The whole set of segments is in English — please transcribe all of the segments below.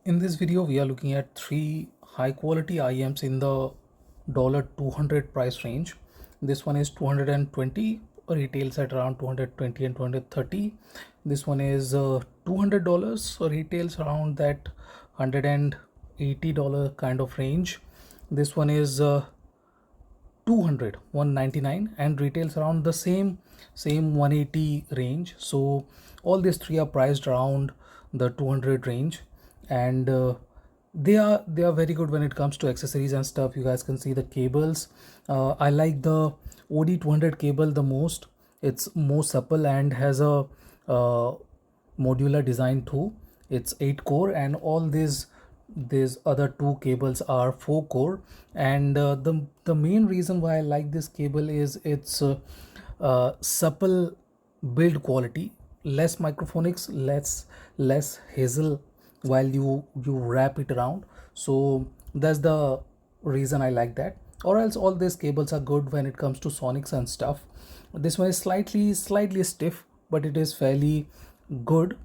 In this video, we are looking at three high quality IEMs in the $200 price range. This one is 220, retails at around 220 and 230. This one is $200, retails around that $180 kind of range. This one is 200 199 and retails around the same 180 range. So all these three are priced around the 200 range, and they are very good when it comes to accessories and stuff. You guys can see the cables. I like the OD200 cable the most. It's more supple and has a modular design too. It's 8 core, and all these other two cables are 4 core. And the main reason why I like this cable is its supple build quality, less microphonics, less hassle while you wrap it around. So that's the reason I like that. Or else all these cables are good when it comes to sonics and stuff. This one is slightly stiff, but it is fairly good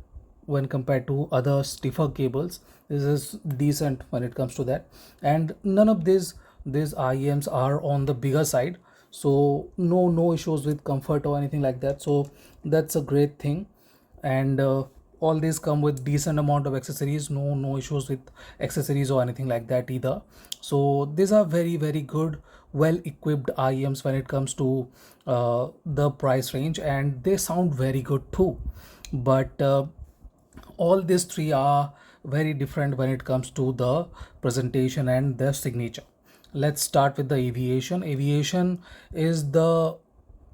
when compared to other stiffer cables. This is decent when it comes to that, and none of these IEMs are on the bigger side, so no issues with comfort or anything like that. So that's a great thing. And all these come with decent amount of accessories. No issues with accessories or anything like that either. So these are very good, well equipped IEMs when it comes to the price range, and they sound very good too. But all these three are very different when it comes to the presentation and the signature. Let's start with the aviation. Aviation is the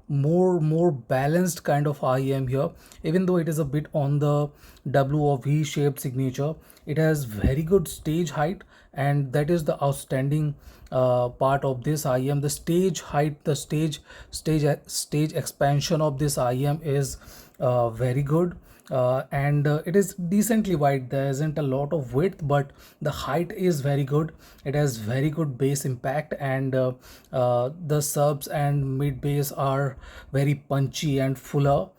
more balanced kind of IEM here. Even though it is a bit on the W or V shaped signature, it has very good stage height, and that is the outstanding part of this IEM. The stage height, the stage expansion of this IEM is very good. And it is decently wide. There isn't a lot of width, but the height is very good. It has very good bass impact, and the subs and mid bass are very punchy and fuller.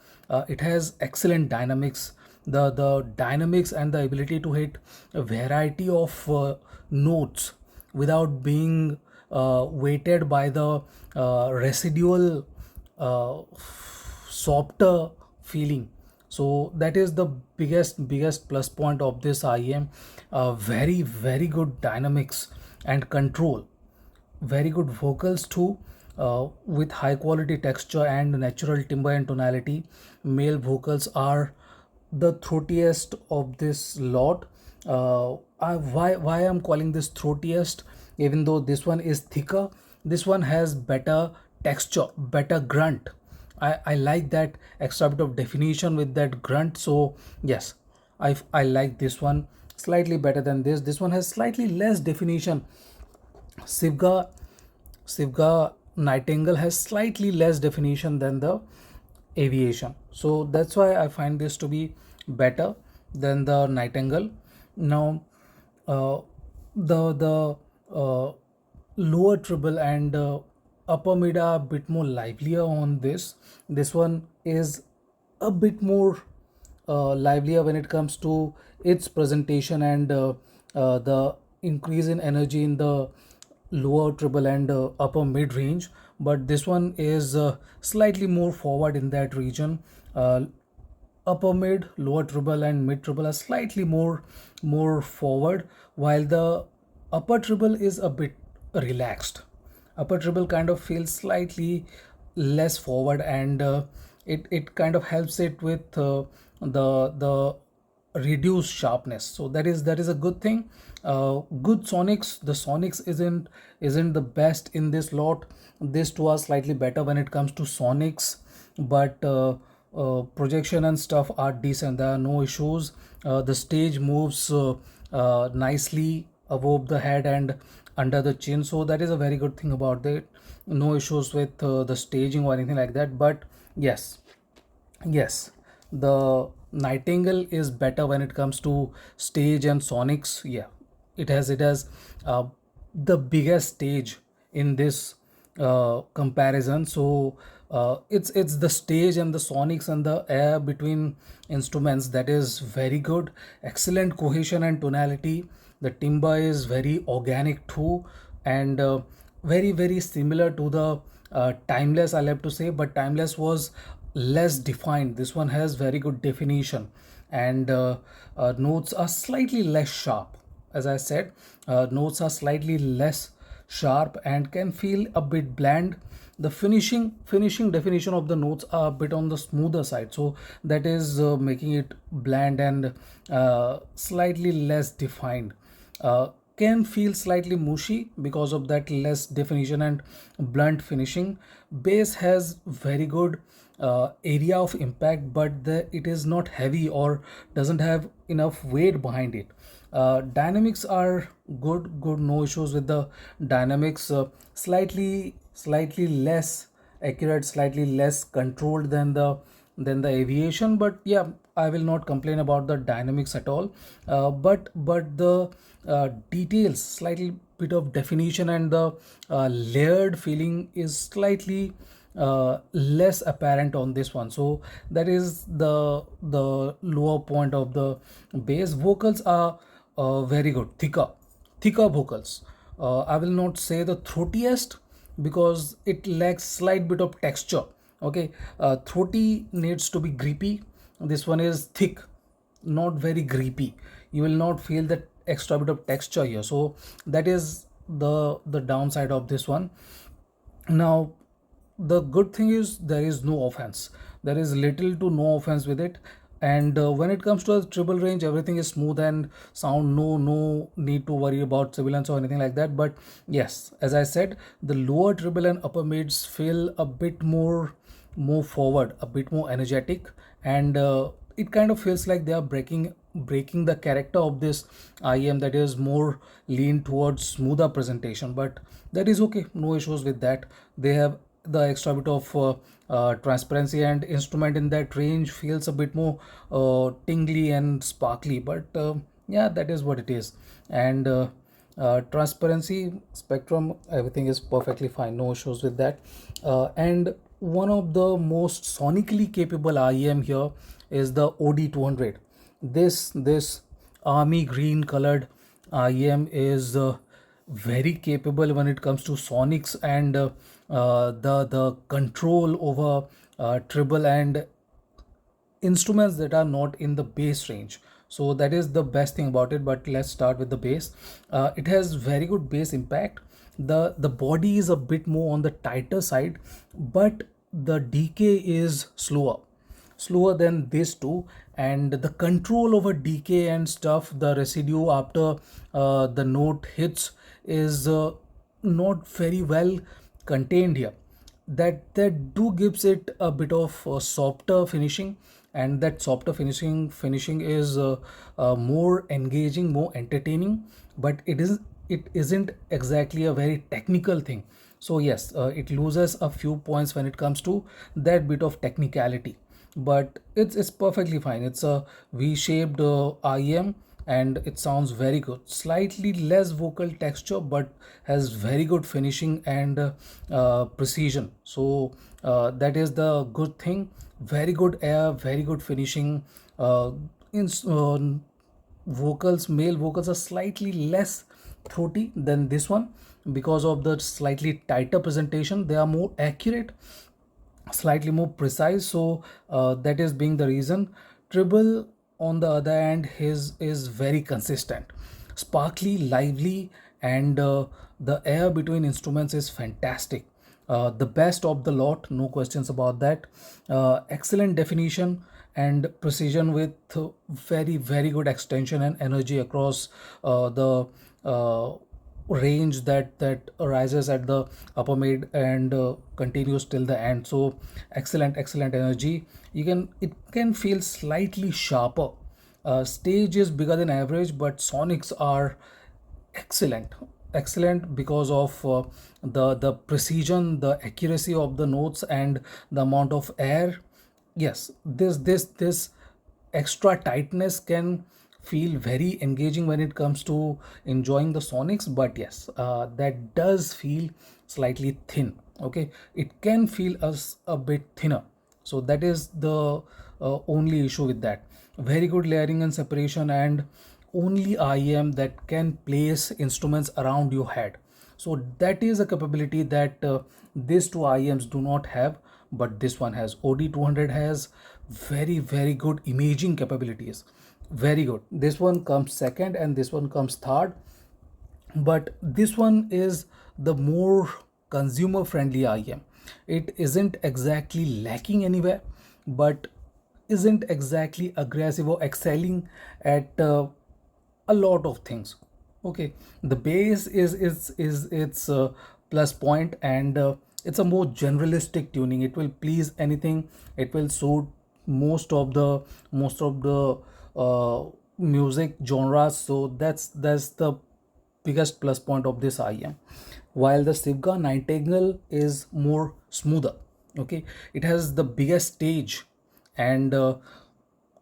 It has excellent dynamics. The dynamics and the ability to hit a variety of notes without being weighted by the residual softer feeling. So that is the biggest plus point of this IEM. Very good dynamics and control, very good vocals too, with high quality texture and natural timbre and tonality. Male vocals are the throatiest of this lot. Why I'm calling this throatiest, even though this one is thicker, this one has better texture, better grunt. I like that extra bit of definition with that grunt. So yes, I like this one slightly better than this. This one has slightly less definition. Sivga Sivga Nightingale has slightly less definition than the aviation. So that's why I find this to be better than the Nightingale. Now, uh, the lower treble and upper mid are a bit more livelier on this. This one is a bit more livelier when it comes to its presentation, and the increase in energy in the lower treble and upper mid range. But this one is slightly more forward in that region. Upper mid, lower treble and mid treble are slightly more forward, while the upper treble is a bit relaxed. Upper treble kind of feels slightly less forward, and it kind of helps it with the reduced sharpness. So that is a good thing. Good sonics. The sonics isn't the best in this lot. These two are slightly better when it comes to sonics, but projection and stuff are decent. There are no issues. The stage moves nicely above the head and under the chin, so that is a very good thing about it. No issues with the staging or anything like that. But yes, the Nightingale is better when it comes to stage and sonics. Yeah, it has uh, the biggest stage in this comparison. So It's the stage and the sonics and the air between instruments that is very good. Excellent cohesion and tonality. The timbre is very organic too, and very similar to the Timeless, I'll have to say, but Timeless was less defined. This one has very good definition, and notes are slightly less sharp. As I said, notes are slightly less sharp and can feel a bit bland. The finishing definition of the notes are a bit on the smoother side, so that is making it bland and slightly less defined. Can feel slightly mushy because of that less definition and blunt finishing. Bass has very good area of impact, but it is not heavy or doesn't have enough weight behind it. Dynamics are good, no issues with the dynamics. Slightly less accurate, slightly less controlled than the aviation, but yeah, I will not complain about the dynamics at all. But the details, slightly bit of definition and the layered feeling is slightly less apparent on this one, so that is the lower point of the bass. Vocals are very good, thicker vocals. I will not say the throatiest because it lacks slight bit of texture. Okay, throaty needs to be creepy. This one is thick, not very creepy. You will not feel that extra bit of texture here, so that is the downside of this one. Now, the good thing is there is no offense. There is little to no offense with it. And when it comes to a triple range, everything is smooth and sound. No need to worry about sibilance or anything like that. But yes, as I said, the lower treble and upper mids feel a bit more forward, a bit more energetic, and it kind of feels like they are breaking the character of this IEM that is more lean towards smoother presentation. But that is okay, no issues with that. They have the extra bit of transparency, and instrument in that range feels a bit more tingly and sparkly, but yeah, that is what it is. And transparency spectrum, everything is perfectly fine, no issues with that. And one of the most sonically capable IEM here is the OD200. This army green colored IEM is very capable when it comes to sonics and the control over treble and instruments that are not in the bass range. So that is the best thing about it. But let's start with the bass. It has very good bass impact. The body is a bit more on the tighter side, but the decay is slower than this too, and the control over decay and stuff, the residue after the note hits is not very well contained here. That do gives it a bit of softer finishing, and that softer finishing is more engaging, more entertaining, but it isn't exactly a very technical thing. So yes, it loses a few points when it comes to that bit of technicality, but it's perfectly fine. It's a V-shaped IEM, and it sounds very good. Slightly less vocal texture, but has very good finishing and precision. So that is the good thing. Very good air, very good finishing. In vocals, male vocals are slightly less throaty than this one because of the slightly tighter presentation. They are more accurate, slightly more precise, so that is being the reason. Treble on the other hand, his is very consistent, sparkly, lively, and the air between instruments is fantastic. The best of the lot, no questions about that. Excellent definition and precision with very good extension and energy across the range that arises at the upper mid and continues till the end. So excellent energy. It can feel slightly sharper. Stage is bigger than average, but sonics are excellent because of the precision, the accuracy of the notes, and the amount of air. Yes, this extra tightness can feel very engaging when it comes to enjoying the sonics, but yes, that does feel slightly thin Okay, it can feel us a bit thinner, so that is the only issue with that. Very good layering and separation, and only IEM that can place instruments around your head. So that is a capability that these two IEMs do not have, but this one has. OD200 has very good imaging capabilities, very good. This one comes second and this one comes third, but this one is the more consumer friendly IEM. It isn't exactly lacking anywhere, but isn't exactly aggressive or excelling at a lot of things. Okay, the base is its plus point, and it's a more generalistic tuning. It will please anything. It will suit most of the music genres. So that's the biggest plus point of this IEM. While the Sivga Nightingale is more smoother. Okay, it has the biggest stage and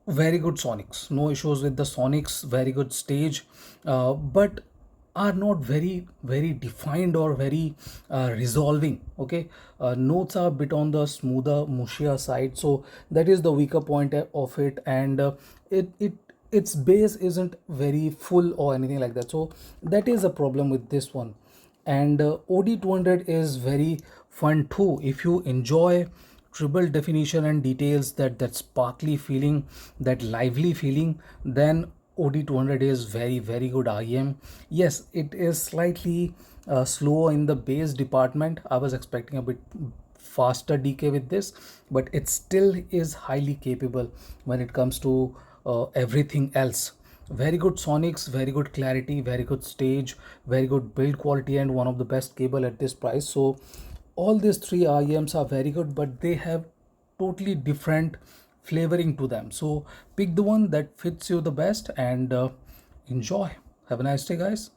very good sonics. No issues with the sonics. Very good stage, but are not very defined or very resolving. Okay, notes are a bit on the smoother, mushier side, so that is the weaker point of it, and its bass isn't very full or anything like that. So that is a problem with this one. And OD200 is very fun too if you enjoy triple definition and details, that sparkly feeling, that lively feeling. Then OD200 is very good IEM. Yes, it is slightly slow in the bass department. I was expecting a bit faster decay with this, but it still is highly capable when it comes to everything else. Very good sonics, very good clarity, very good stage, very good build quality, and one of the best cable at this price. So all these three IEMs are very good, but they have totally different flavoring to them. So pick the one that fits you the best and enjoy. Have a nice day, guys.